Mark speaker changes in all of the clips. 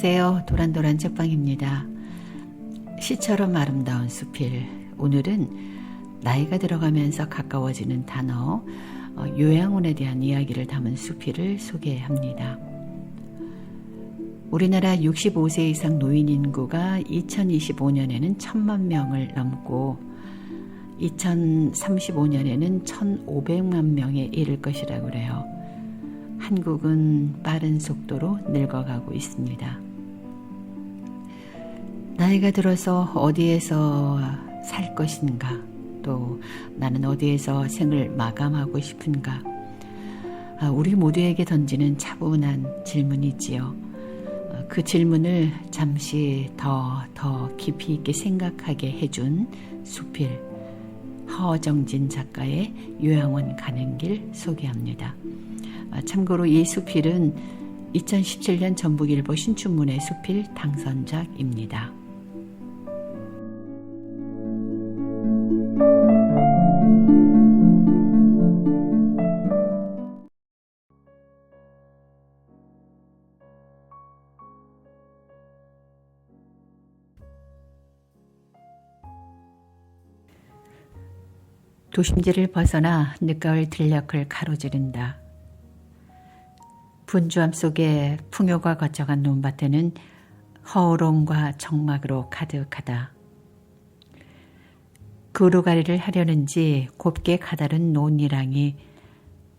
Speaker 1: 안녕하세요. 도란도란 책방입니다. 시처럼 아름다운 수필. 오늘은 나이가 들어가면서 가까워지는 단어, 요양원에 대한 이야기를 담은 수필을 소개합니다. 우리나라 65세 이상 노인 인구가 2025년에는 1,000만 명을 넘고 2035년에는 1,500만 명에 이를 것이라고 그래요. 한국은 빠른 속도로 늙어가고 있습니다. 나이가 들어서 어디에서 살 것인가, 또 나는 어디에서 생을 마감하고 싶은가, 우리 모두에게 던지는 차분한 질문이지요. 그 질문을 잠시 더 깊이 있게 생각하게 해준 수필, 허정진 작가의 요양원 가는 길 소개합니다. 참고로 이 수필은 2017년 전북일보 신춘문예 수필 당선작입니다. 도심지를 벗어나 늦가을 들녘을 가로지른다. 분주함 속에 풍요가 거쳐간 논밭에는 허우롱과 적막으로 가득하다. 그루가리를 하려는지 곱게 가다른 논이랑이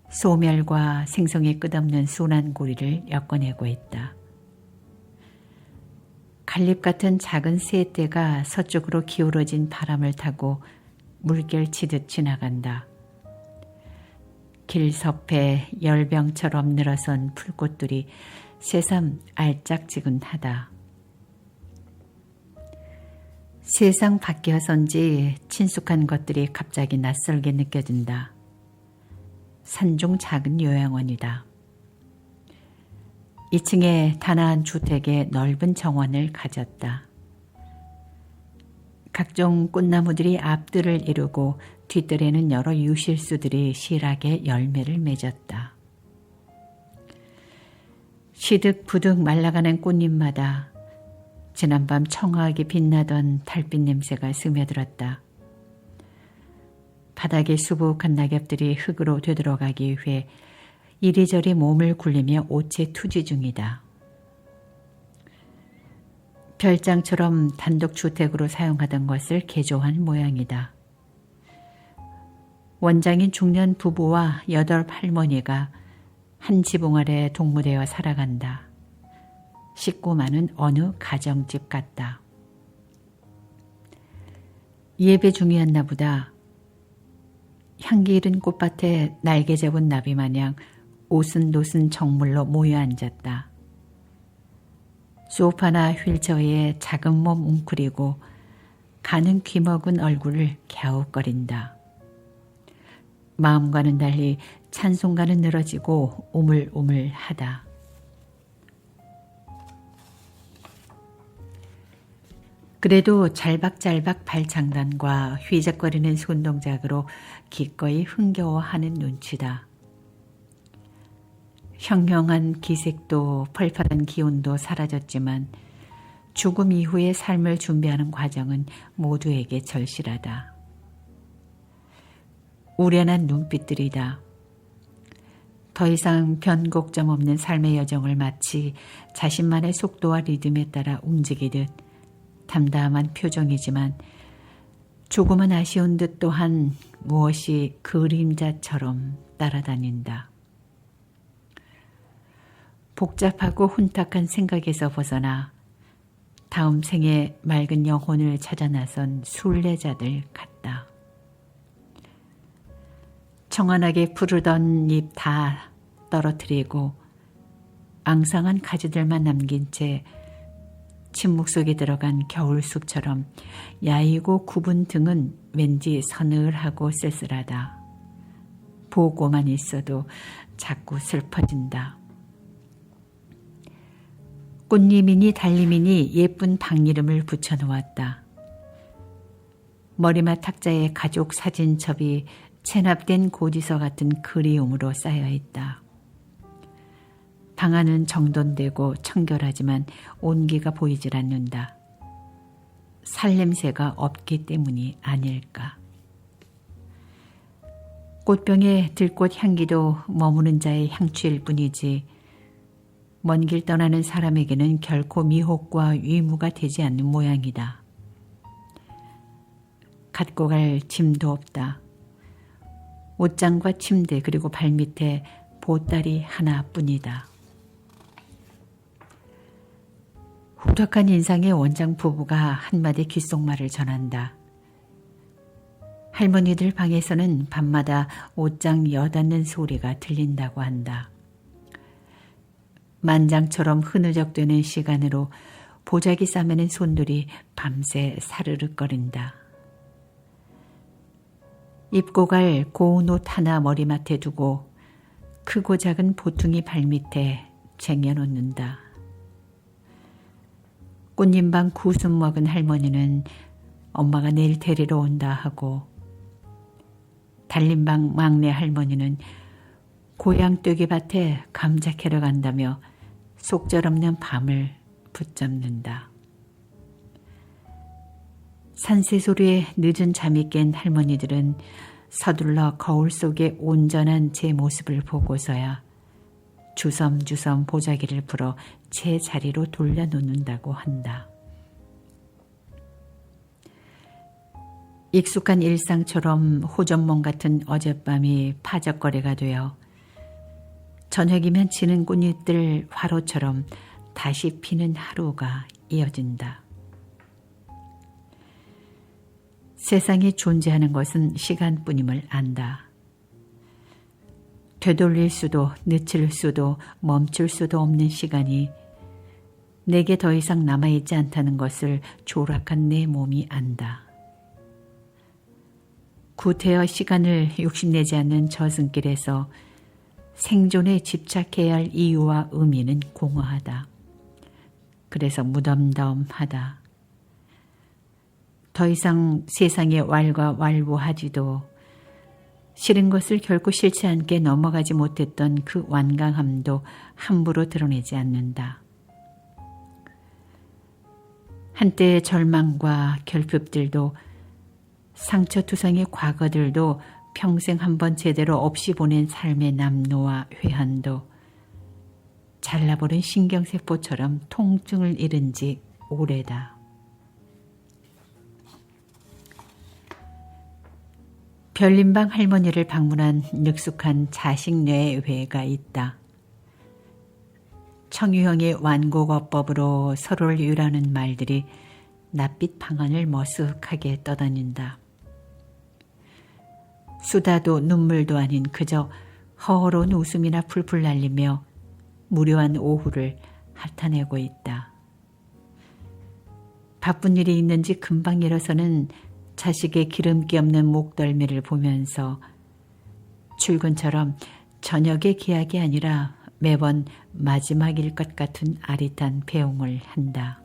Speaker 1: 소멸과 생성의 끝없는 순한 고리를 엮어내고 있다. 갈립 같은 작은 새떼가 서쪽으로 기울어진 바람을 타고 물결 치듯 지나간다. 길섭에 열병처럼 늘어선 풀꽃들이 새삼 알짝지근하다. 세상 바뀌어선지 친숙한 것들이 갑자기 낯설게 느껴진다. 산중 작은 요양원이다. 2층에 단아한 주택에 넓은 정원을 가졌다. 각종 꽃나무들이 앞뜰을 이루고 뒷뜰에는 여러 유실수들이 실하게 열매를 맺었다. 시득부득 말라가는 꽃잎마다 지난밤 청아하게 빛나던 달빛 냄새가 스며들었다. 바닥에 수북한 낙엽들이 흙으로 되들어가기 위해 이리저리 몸을 굴리며 옷에 투지 중이다. 별장처럼 단독주택으로 사용하던 것을 개조한 모양이다. 원장인 중년 부부와 8 할머니가 한 지붕 아래 동무되어 살아간다. 식구 많은 어느 가정집 같다. 예배 중이었나 보다. 향기 잃은 꽃밭에 날개 잡은 나비 마냥 오순도순 정물로 모여 앉았다. 소파나 휠체어에 작은 몸 웅크리고 가는 귀먹은 얼굴을 갸웃거린다. 마음과는 달리 찬송가는 늘어지고 오물오물하다. 그래도 잘박잘박 발장단과 휘적거리는 손동작으로 기꺼이 흥겨워하는 눈치다. 형형한 기색도 펄펄한 기운도 사라졌지만 죽음 이후의 삶을 준비하는 과정은 모두에게 절실하다. 우련한 눈빛들이다. 더 이상 변곡점 없는 삶의 여정을 마치 자신만의 속도와 리듬에 따라 움직이듯 담담한 표정이지만 조금은 아쉬운 듯 또한 무엇이 그림자처럼 따라다닌다. 복잡하고 혼탁한 생각에서 벗어나 다음 생에 맑은 영혼을 찾아 나선 순례자들 같다. 청아하게 푸르던 잎 다 떨어뜨리고 앙상한 가지들만 남긴 채 침묵 속에 들어간 겨울숲처럼 야이고 굽은 등은 왠지 서늘하고 쓸쓸하다. 보고만 있어도 자꾸 슬퍼진다. 꽃님이니 달님이니 예쁜 방이름을 붙여놓았다. 머리맡 탁자에 가족 사진첩이 체납된 고지서 같은 그리움으로 쌓여있다. 방 안은 정돈되고 청결하지만 온기가 보이질 않는다. 살냄새가 없기 때문이 아닐까. 꽃병의 들꽃 향기도 머무는 자의 향취일 뿐이지 먼 길 떠나는 사람에게는 결코 미혹과 위무가 되지 않는 모양이다. 갖고 갈 짐도 없다. 옷장과 침대 그리고 발밑에 보따리 하나뿐이다. 후덕한 인상의 원장 부부가 한마디 귓속말을 전한다. 할머니들 방에서는 밤마다 옷장 여닫는 소리가 들린다고 한다. 만장처럼 흐느적대는 시간으로 보자기 싸매는 손들이 밤새 사르륵거린다. 입고 갈 고운 옷 하나 머리맡에 두고 크고 작은 보퉁이 발밑에 쟁여놓는다. 꽃님방 구순 먹은 할머니는 엄마가 내일 데리러 온다 하고 달림방 막내 할머니는 고향 떼기밭에 감자 캐러 간다며 속절없는 밤을 붙잡는다. 산새소리에 늦은 잠이 깬 할머니들은 서둘러 거울 속의 온전한 제 모습을 보고서야 주섬주섬 보자기를 풀어 제 자리로 돌려놓는다고 한다. 익숙한 일상처럼 호전몽 같은 어젯밤이 파적거리가 되어 저녁이면 지는 꽃잎들 화로처럼 다시 피는 하루가 이어진다. 세상에 존재하는 것은 시간뿐임을 안다. 되돌릴 수도 늦출 수도 멈출 수도 없는 시간이 내게 더 이상 남아있지 않다는 것을 조락한 내 몸이 안다. 구태여 시간을 욕심내지 않는 저승길에서 생존에 집착해야 할 이유와 의미는 공허하다. 그래서 무덤덤하다. 더 이상 세상에 왈가왈부하지도 싫은 것을 결코 싫지 않게 넘어가지 못했던 그 완강함도 함부로 드러내지 않는다. 한때의 절망과 결핍들도 상처투성의 과거들도 평생 한번 제대로 없이 보낸 삶의 남노와 회한도 잘라버린 신경세포처럼 통증을 잃은 지 오래다. 별림방 할머니를 방문한 능숙한 자식 뇌회가 있다. 청유형의 완곡어법으로 서로를 유라는 말들이 낯빛 방언을 머쓱하게 떠다닌다. 수다도 눈물도 아닌 그저 허허로운 웃음이나 풀풀 날리며 무료한 오후를 핥아내고 있다. 바쁜 일이 있는지 금방 일어서는 자식의 기름기 없는 목덜미를 보면서 출근처럼 저녁의 기약이 아니라 매번 마지막일 것 같은 아릿한 배웅을 한다.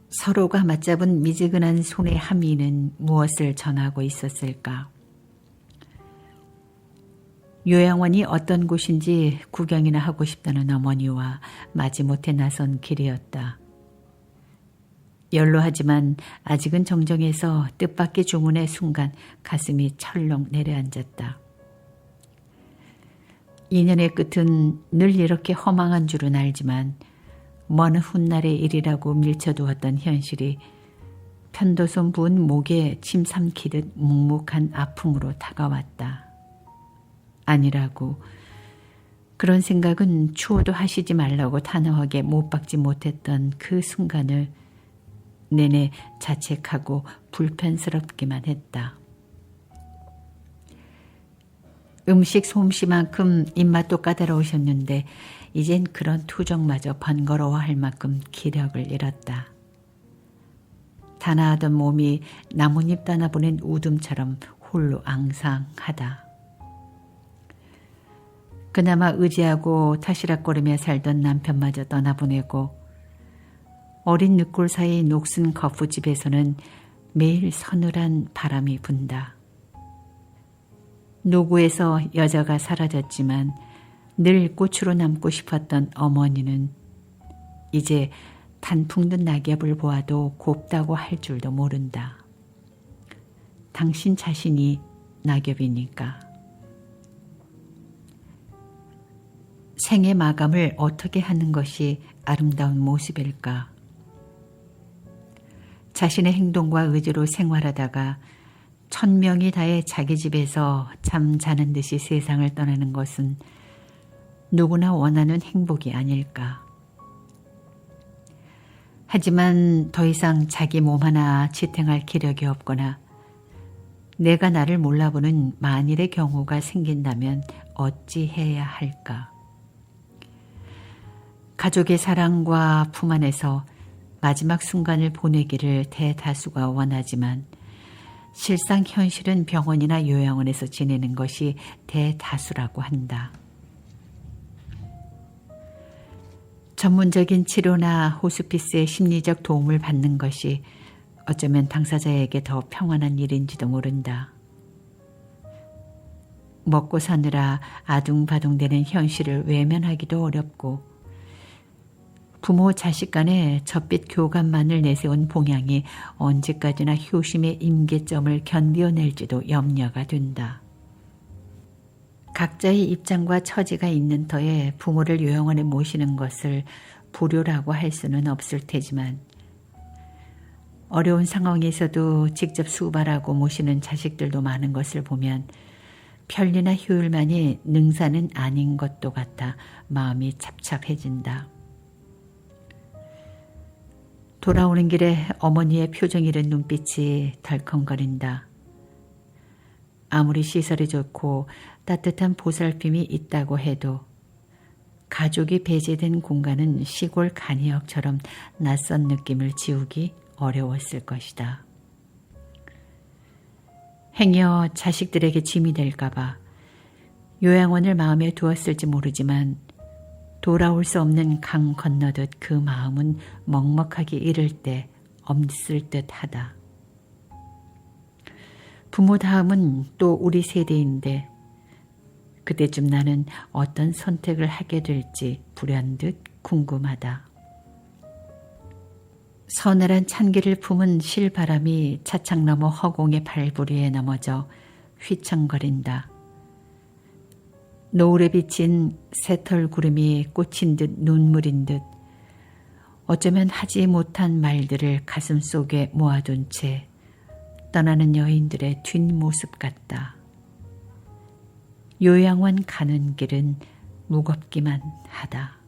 Speaker 1: 서로가 맞잡은 미지근한 손의 함의는 무엇을 전하고 있었을까? 요양원이 어떤 곳인지 구경이나 하고 싶다는 어머니와 마지못해 나선 길이었다. 연로하지만 아직은 정정해서 뜻밖의 주문의 순간 가슴이 철렁 내려앉았다. 인연의 끝은 늘 이렇게 허망한 줄은 알지만 먼 훗날의 일이라고 밀쳐두었던 현실이 편도선 부은 목에 침 삼키듯 묵묵한 아픔으로 다가왔다. 아니라고. 그런 생각은 추호도 하시지 말라고 단호하게 못 박지 못했던 그 순간을 내내 자책하고 불편스럽기만 했다. 음식 솜씨만큼 입맛도 까다로우셨는데 이젠 그런 투정마저 번거로워할 만큼 기력을 잃었다. 단아하던 몸이 나뭇잎 따나보낸 우둠처럼 홀로 앙상하다. 그나마 의지하고 타시락거리며 살던 남편마저 떠나보내고 어린 늑골 사이 녹슨 거푸집에서는 매일 서늘한 바람이 분다. 노구에서 여자가 사라졌지만 늘 꽃으로 남고 싶었던 어머니는 이제 단풍 든 낙엽을 보아도 곱다고 할 줄도 모른다. 당신 자신이 낙엽이니까. 생의 마감을 어떻게 하는 것이 아름다운 모습일까? 자신의 행동과 의지로 생활하다가 1000명이 다해 자기 집에서 잠자는 듯이 세상을 떠나는 것은 누구나 원하는 행복이 아닐까. 하지만 더 이상 자기 몸 하나 지탱할 기력이 없거나 내가 나를 몰라보는 만일의 경우가 생긴다면 어찌 해야 할까. 가족의 사랑과 품 안에서 마지막 순간을 보내기를 대다수가 원하지만 실상 현실은 병원이나 요양원에서 지내는 것이 대다수라고 한다. 전문적인 치료나 호스피스의 심리적 도움을 받는 것이 어쩌면 당사자에게 더 평안한 일인지도 모른다. 먹고 사느라 아둥바둥대는 현실을 외면하기도 어렵고 부모 자식 간의 젖빛 교감만을 내세운 봉양이 언제까지나 효심의 임계점을 견뎌낼지도 염려가 된다. 각자의 입장과 처지가 있는 터에 부모를 요양원에 모시는 것을 불효라고 할 수는 없을 테지만 어려운 상황에서도 직접 수발하고 모시는 자식들도 많은 것을 보면 편리나 효율만이 능사는 아닌 것도 같아 마음이 찹찹해진다. 돌아오는 길에 어머니의 표정 잃은 눈빛이 덜컹거린다. 아무리 시설이 좋고 따뜻한 보살핌이 있다고 해도 가족이 배제된 공간은 시골 간이역처럼 낯선 느낌을 지우기 어려웠을 것이다. 행여 자식들에게 짐이 될까봐 요양원을 마음에 두었을지 모르지만 돌아올 수 없는 강 건너듯 그 마음은 먹먹하게 이를 때 없을 듯하다. 부모 다음은 또 우리 세대인데 그때쯤 나는 어떤 선택을 하게 될지 불현듯 궁금하다. 서늘한 찬기를 품은 실바람이 차창 너머 허공의 발부리에 넘어져 휘청거린다. 노을에 비친 새털 구름이 꽂힌 듯 눈물인 듯 어쩌면 하지 못한 말들을 가슴 속에 모아둔 채 떠나는 여인들의 뒷모습 같다. 요양원 가는 길은 무겁기만 하다.